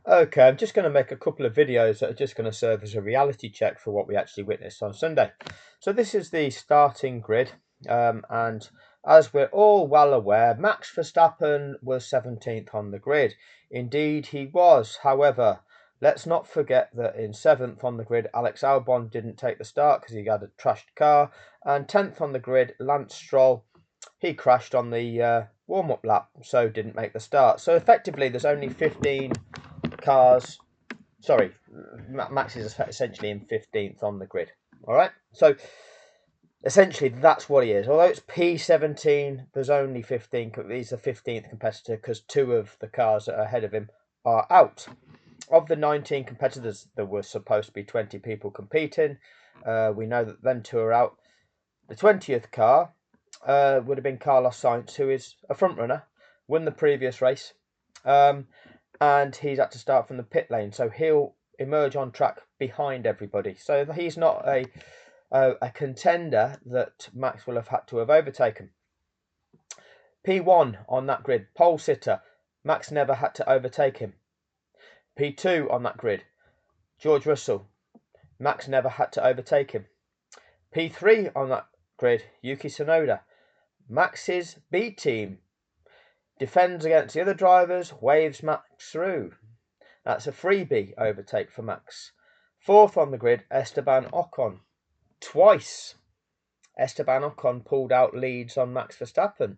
Okay, I'm just going to make a couple of videos that are just going to serve as a reality check for what we actually witnessed on Sunday. So this is the starting grid, and as we're all well aware, Max Verstappen was 17th on the grid. Indeed, he was. However, let's not forget that in 7th on the grid, Alex Albon didn't take the start because he had a trashed car, and 10th on the grid, Lance Stroll, he crashed on the warm-up lap, so didn't make the start. So effectively, there's only 15 cars. Sorry, Max is essentially in 15th on the grid. All right, so essentially that's what he is. Although it's P17, there's only 15. He's the 15th competitor because 2 of the cars that are ahead of him are out. Of the 19 competitors, there were supposed to be 20 people competing. We know that them 2 are out. The 20th car would have been Carlos Sainz, who is a front runner, won the previous race. And he's had to start from the pit lane, so he'll emerge on track behind everybody. So he's not a contender that Max will have had to have overtaken. P1 on that grid, pole sitter, Max never had to overtake him. P2 on that grid, George Russell, Max never had to overtake him. P3 on that grid, Yuki Tsunoda, Max's B team, defends against the other drivers, waves Max through. That's a freebie overtake for Max. 4th on the grid, Esteban Ocon. Twice, Esteban Ocon pulled out leads on Max Verstappen.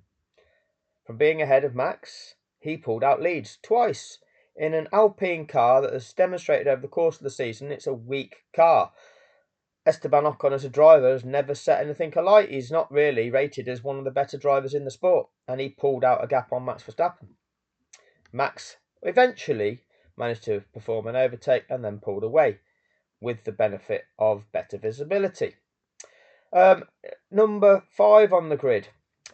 From being ahead of Max, he pulled out leads twice. In an Alpine car that has demonstrated over the course of the season it's a weak car. Esteban Ocon as a driver has never set anything alight. He's not really rated as one of the better drivers in the sport, and he pulled out a gap on Max Verstappen. Max eventually managed to perform an overtake and then pulled away with the benefit of better visibility. Number 5 on the grid,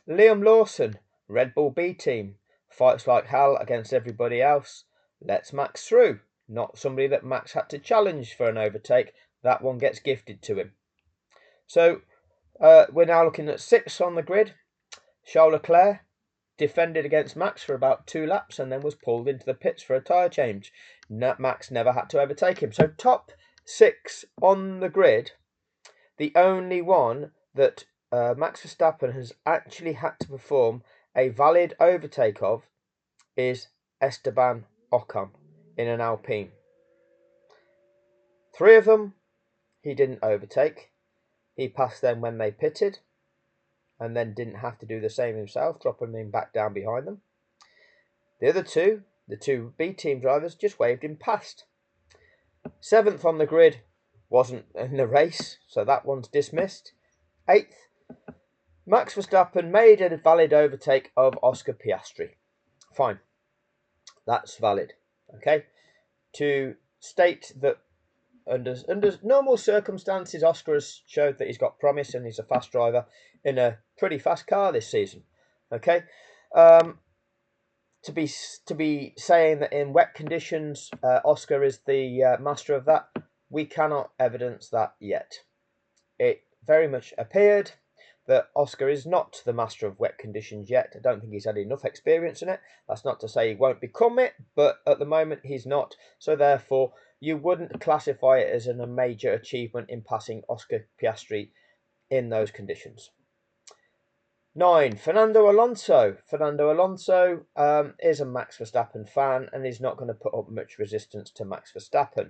Liam Lawson, Red Bull B team, fights like hell against everybody else, lets Max through. Not somebody that Max had to challenge for an overtake. That one gets gifted to him. So we're now looking at 6 on the grid, Charles Leclerc, defended against Max for about 2 laps and then was pulled into the pits for a tyre change. Max never had to overtake him. So top 6 on the grid, the only one that Max Verstappen has actually had to perform a valid overtake of is Esteban Ocon in an Alpine. 3 of them he didn't overtake. He passed them when they pitted and then didn't have to do the same himself, dropping him back down behind them. The other 2, the 2 B team drivers, just waved him past. 7th on the grid wasn't in the race, so that one's dismissed. 8th, Max Verstappen made a valid overtake of Oscar Piastri. Fine, that's valid. Okay, to state that under normal circumstances, Oscar has showed that he's got promise and he's a fast driver in a pretty fast car this season. Okay, to be saying that in wet conditions, Oscar is the master of that, we cannot evidence that yet. It very much appeared that Oscar is not the master of wet conditions yet. I don't think he's had enough experience in it. That's not to say he won't become it, but at the moment he's not. So therefore, you wouldn't classify it as a major achievement in passing Oscar Piastri in those conditions. 9, Fernando Alonso. Fernando Alonso is a Max Verstappen fan and is not going to put up much resistance to Max Verstappen.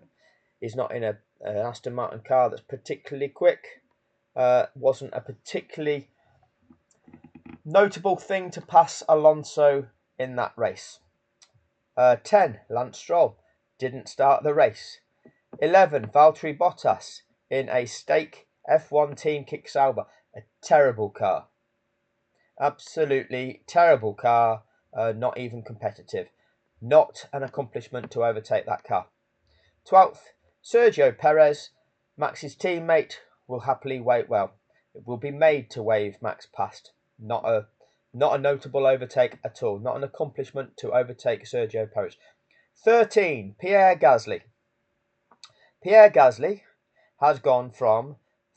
He's not in an Aston Martin car that's particularly quick. Wasn't a particularly notable thing to pass Alonso in that race. 10, Lance Stroll, didn't start the race. 11, Valtteri Bottas in a stake F1 Team Kick Sauber, a terrible car. Absolutely terrible car, not even competitive. Not an accomplishment to overtake that car. 12th, Sergio Perez, Max's teammate, will happily wait. Well, it will be made to wave Max past. Not a notable overtake at all. Not an accomplishment to overtake Sergio Perez. 13, Pierre Gasly. Pierre Gasly has gone from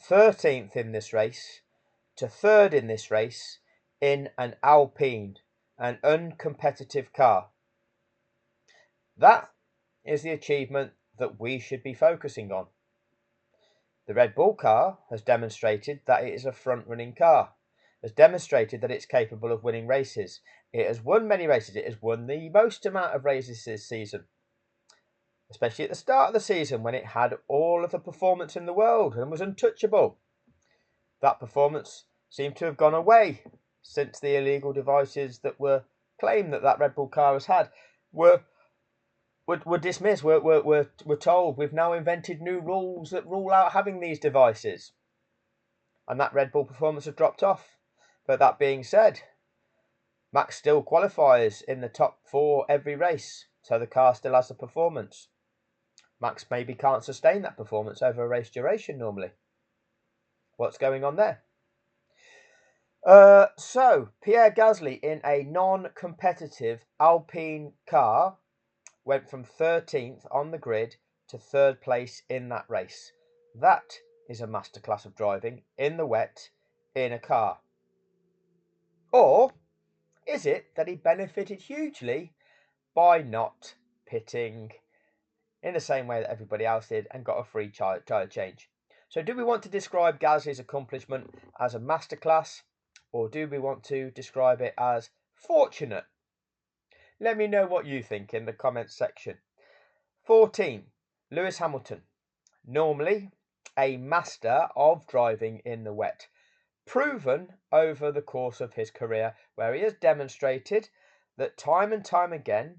13th in this race to 3rd in this race in an Alpine, an uncompetitive car. That is the achievement that we should be focusing on. The Red Bull car has demonstrated that it is a front-running car, has demonstrated that it's capable of winning races. It has won many races. It has won the most amount of races this season, especially at the start of the season when it had all of the performance in the world and was untouchable. That performance seemed to have gone away since the illegal devices that were claimed that Red Bull car has had were dismissed. We're told we've now invented new rules that rule out having these devices, and that Red Bull performance has dropped off. But that being said, Max still qualifies in the top 4 every race, so the car still has the performance. Max maybe can't sustain that performance over a race duration normally. What's going on there? So Pierre Gasly in a non-competitive Alpine car went from 13th on the grid to 3rd place in that race. That is a masterclass of driving in the wet in a car. Or is it that he benefited hugely by not pitting in the same way that everybody else did and got a free tyre change? So do we want to describe Gasly's accomplishment as a masterclass, or do we want to describe it as fortunate? Let me know what you think in the comments section. 14. Lewis Hamilton. Normally a master of driving in the wet. Proven over the course of his career, where he has demonstrated that time and time again,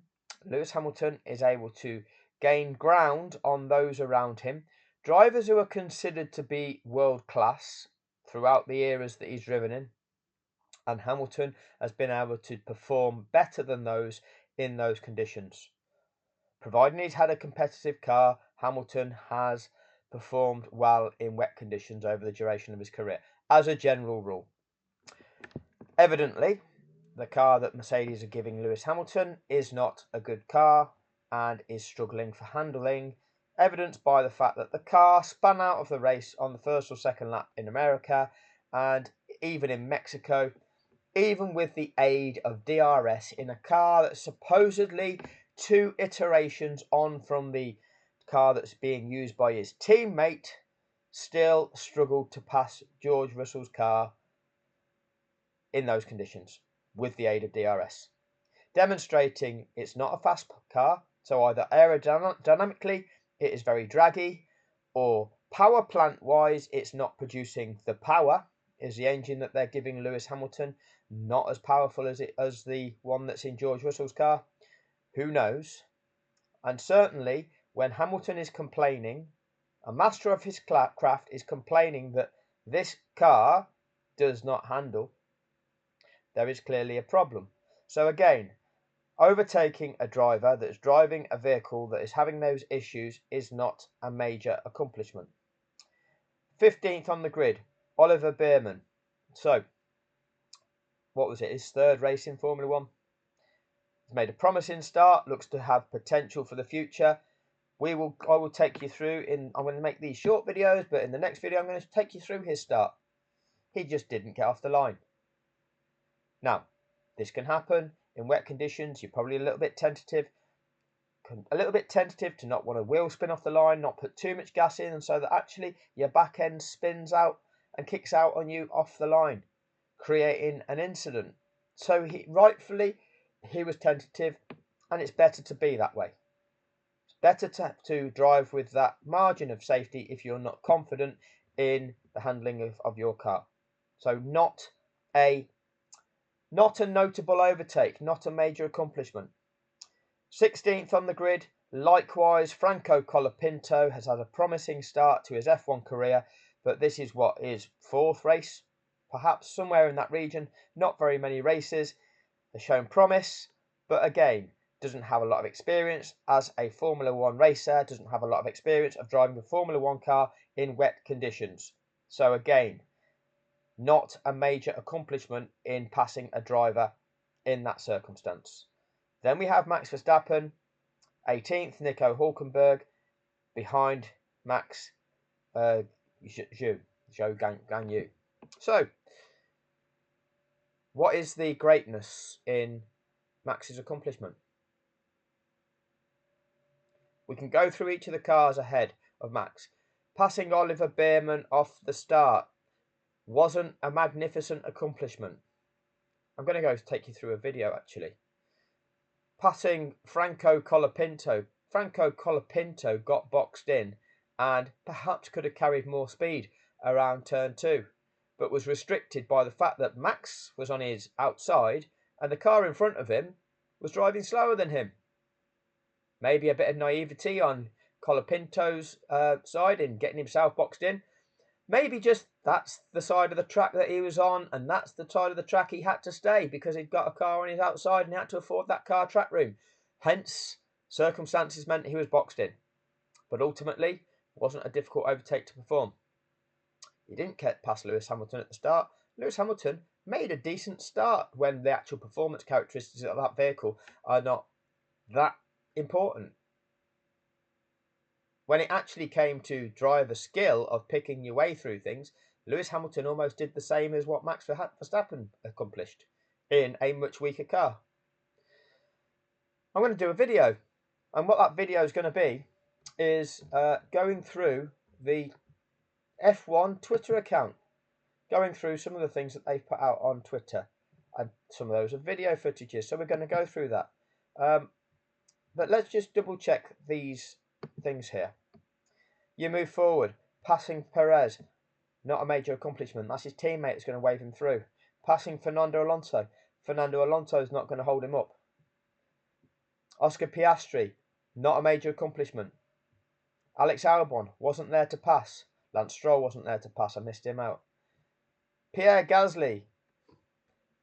Lewis Hamilton is able to gain ground on those around him. Drivers who are considered to be world class throughout the eras that he's driven in. And Hamilton has been able to perform better than those in those conditions. Providing he's had a competitive car, Hamilton has performed well in wet conditions over the duration of his career, as a general rule. Evidently, the car that Mercedes are giving Lewis Hamilton is not a good car and is struggling for handling, evidenced by the fact that the car spun out of the race on the first or second lap in America, and even in Mexico, even with the aid of DRS in a car that's supposedly 2 iterations on from the car that's being used by his teammate, still struggled to pass George Russell's car in those conditions with the aid of DRS, demonstrating it's not a fast car. So either aerodynamically it is very draggy, or power plant wise it's not producing the power. Is the engine that they're giving Lewis Hamilton not as powerful as the one that's in George Russell's car? Who knows? And certainly when Hamilton is complaining, a master of his craft is complaining that this car does not handle, there is clearly a problem. So again, overtaking a driver that's driving a vehicle that is having those issues is not a major accomplishment. 15th on the grid, Oliver Bearman. So, what was it? His 3rd race in Formula 1. He's made a promising start, looks to have potential for the future. I will take you through I'm going to make these short videos, but in the next video I'm going to take you through his start. He just didn't get off the line. Now, this can happen in wet conditions. You're probably a little bit tentative to not want to wheel spin off the line, not put too much gas in, and so that actually your back end spins out and kicks out on you off the line, creating an incident. So rightfully he was tentative, and it's better to be that way. It's better to drive with that margin of safety if you're not confident in the handling of your car. So not a notable overtake, not a major accomplishment. 16th on the grid, likewise, Franco Colapinto has had a promising start to his F1 career, but this is what his 4th race, perhaps somewhere in that region. Not very many races, has shown promise, but again, doesn't have a lot of experience as a Formula 1 racer, doesn't have a lot of experience of driving a Formula 1 car in wet conditions. So again, not a major accomplishment in passing a driver in that circumstance. Then we have Max Verstappen, 18th, Nico Hülkenberg, behind Max Zhou Guanyu. So, what is the greatness in Max's accomplishment? We can go through each of the cars ahead of Max. Passing Oliver Bearman off the start wasn't a magnificent accomplishment. I'm going to go take you through a video actually. Passing Franco Colapinto. Franco Colapinto got boxed in and perhaps could have carried more speed around turn 2, but was restricted by the fact that Max was on his outside and the car in front of him was driving slower than him. Maybe a bit of naivety on Colapinto's side in getting himself boxed in. Maybe just that's the side of the track that he was on, and that's the side of the track he had to stay because he'd got a car on his outside and he had to afford that car track room. Hence, circumstances meant he was boxed in. But ultimately, it wasn't a difficult overtake to perform. He didn't get past Lewis Hamilton at the start. Lewis Hamilton made a decent start when the actual performance characteristics of that vehicle are not that important. When it actually came to driver skill of picking your way through things, Lewis Hamilton almost did the same as what Max Verstappen accomplished in a much weaker car. I'm going to do a video, and what that video is going to be is going through the F1 Twitter account, going through some of the things that they've put out on Twitter, and some of those are video footages, so we're going to go through that. But let's just double check these things here. You move forward, passing Perez, not a major accomplishment. That's his teammate that's going to wave him through. Passing Fernando Alonso. Fernando Alonso is not going to hold him up. Oscar Piastri, not a major accomplishment. Alex Albon wasn't there to pass. Lance Stroll wasn't there to pass. I missed him out. Pierre Gasly,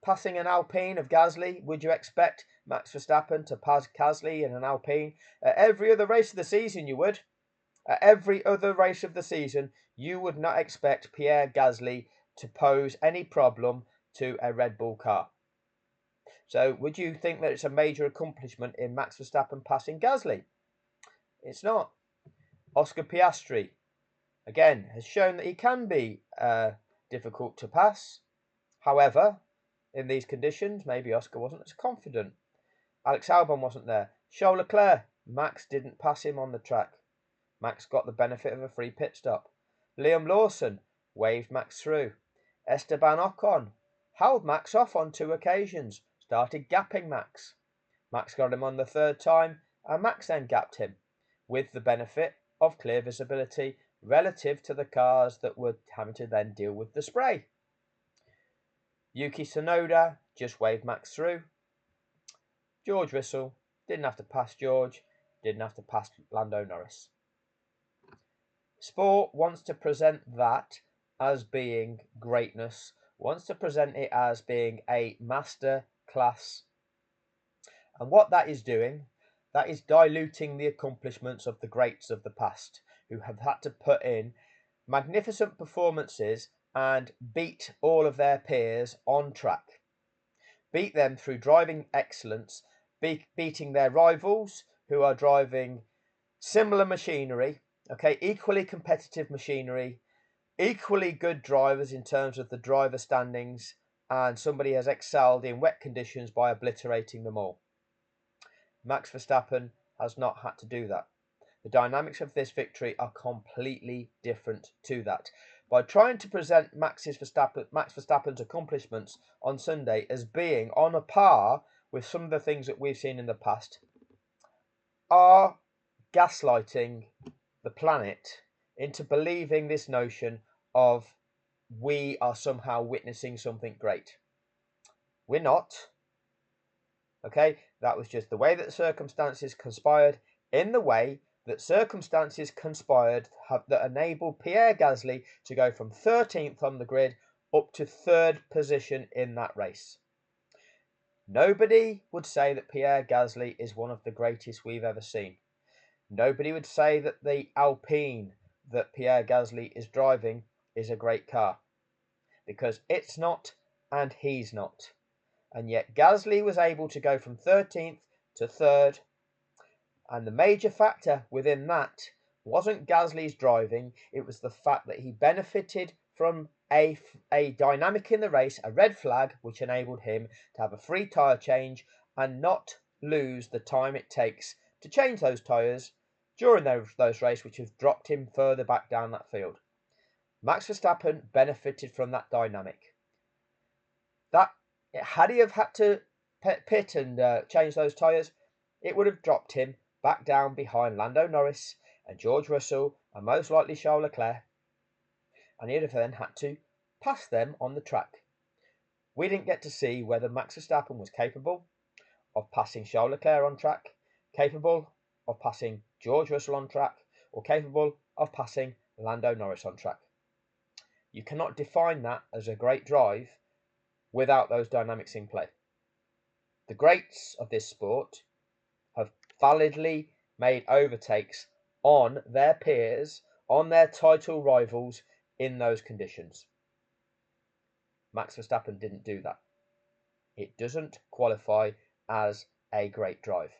passing an Alpine of Gasly. Would you expect Max Verstappen to pass Gasly in an Alpine? At every other race of the season, you would. At every other race of the season, you would not expect Pierre Gasly to pose any problem to a Red Bull car. So would you think that it's a major accomplishment in Max Verstappen passing Gasly? It's not. Oscar Piastri, again, has shown that he can be difficult to pass. However, in these conditions, maybe Oscar wasn't as confident. Alex Albon wasn't there. Charles Leclerc, Max didn't pass him on the track. Max got the benefit of a free pit stop. Liam Lawson waved Max through. Esteban Ocon held Max off on 2 occasions, started gapping Max. Max got him on the 3rd time, and Max then gapped him, with the benefit of clear visibility relative to the cars that were having to then deal with the spray. Yuki Tsunoda just waved Max through. George Russell didn't have to pass George, didn't have to pass Lando Norris. Sport wants to present that as being greatness, wants to present it as being a master class. And what that is doing, that is diluting the accomplishments of the greats of the past, who have had to put in magnificent performances and beat all of their peers on track. Beat them through driving excellence, beating their rivals who are driving similar machinery, okay, equally competitive machinery, equally good drivers in terms of the driver standings, and somebody has excelled in wet conditions by obliterating them all. Max Verstappen has not had to do that. The dynamics of this victory are completely different to that. By trying to present Max Verstappen's accomplishments on Sunday as being on a par with some of the things that we've seen in the past, are gaslighting the planet into believing this notion of we are somehow witnessing something great. We're not. Okay, that was just the way that circumstances conspired, in the way that circumstances conspired that enabled Pierre Gasly to go from 13th on the grid up to 3rd position in that race. Nobody would say that Pierre Gasly is one of the greatest we've ever seen. Nobody would say that the Alpine that Pierre Gasly is driving is a great car, because it's not and he's not. And yet Gasly was able to go from 13th to 3rd, and the major factor within that wasn't Gasly's driving, it was the fact that he benefited from a dynamic in the race, a red flag, which enabled him to have a free tyre change and not lose the time it takes to change those tyres during those races which have dropped him further back down that field. Max Verstappen benefited from that dynamic. That had he have had to pit and change those tyres, it would have dropped him back down behind Lando Norris and George Russell and most likely Charles Leclerc, and he'd have then had to pass them on the track. We didn't get to see whether Max Verstappen was capable of passing Charles Leclerc on track, capable of passing George Russell on track, or capable of passing Lando Norris on track. You cannot define that as a great drive without those dynamics in play. The greats of this sport have validly made overtakes on their peers, on their title rivals in those conditions. Max Verstappen didn't do that. It doesn't qualify as a great drive.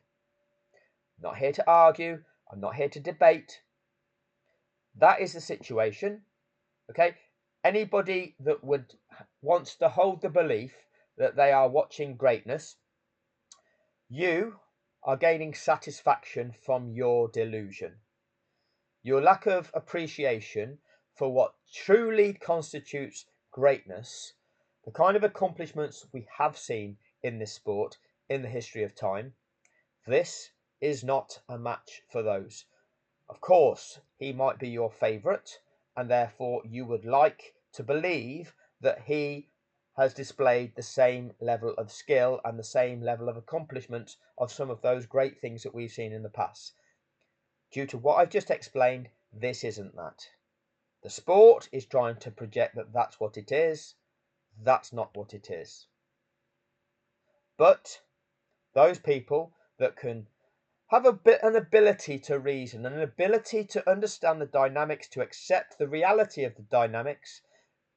I'm not here to argue. I'm not here to debate. That is the situation. Okay? Anybody that wants to hold the belief that they are watching greatness, you are gaining satisfaction from your delusion. Your lack of appreciation for what truly constitutes greatness, the kind of accomplishments we have seen in this sport in the history of time, this is not a match for those. Of course, he might be your favourite, and therefore you would like to believe that he has displayed the same level of skill and the same level of accomplishment of some of those great things that we've seen in the past. Due to what I've just explained, this isn't that. The sport is trying to project that that's what it is. That's not what it is. But those people that can have an ability to reason, an ability to understand the dynamics, to accept the reality of the dynamics,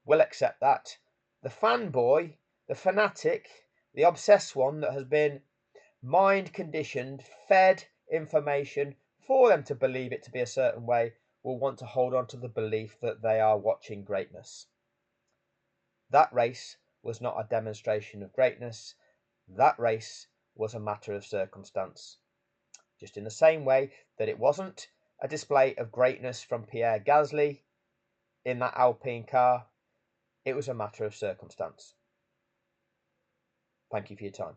will accept that. The fanboy, the fanatic, the obsessed one that has been mind conditioned, fed information for them to believe it to be a certain way, will want to hold on to the belief that they are watching greatness. That race was not a demonstration of greatness. That race was a matter of circumstance. Just in the same way that it wasn't a display of greatness from Pierre Gasly in that Alpine car, it was a matter of circumstance. Thank you for your time.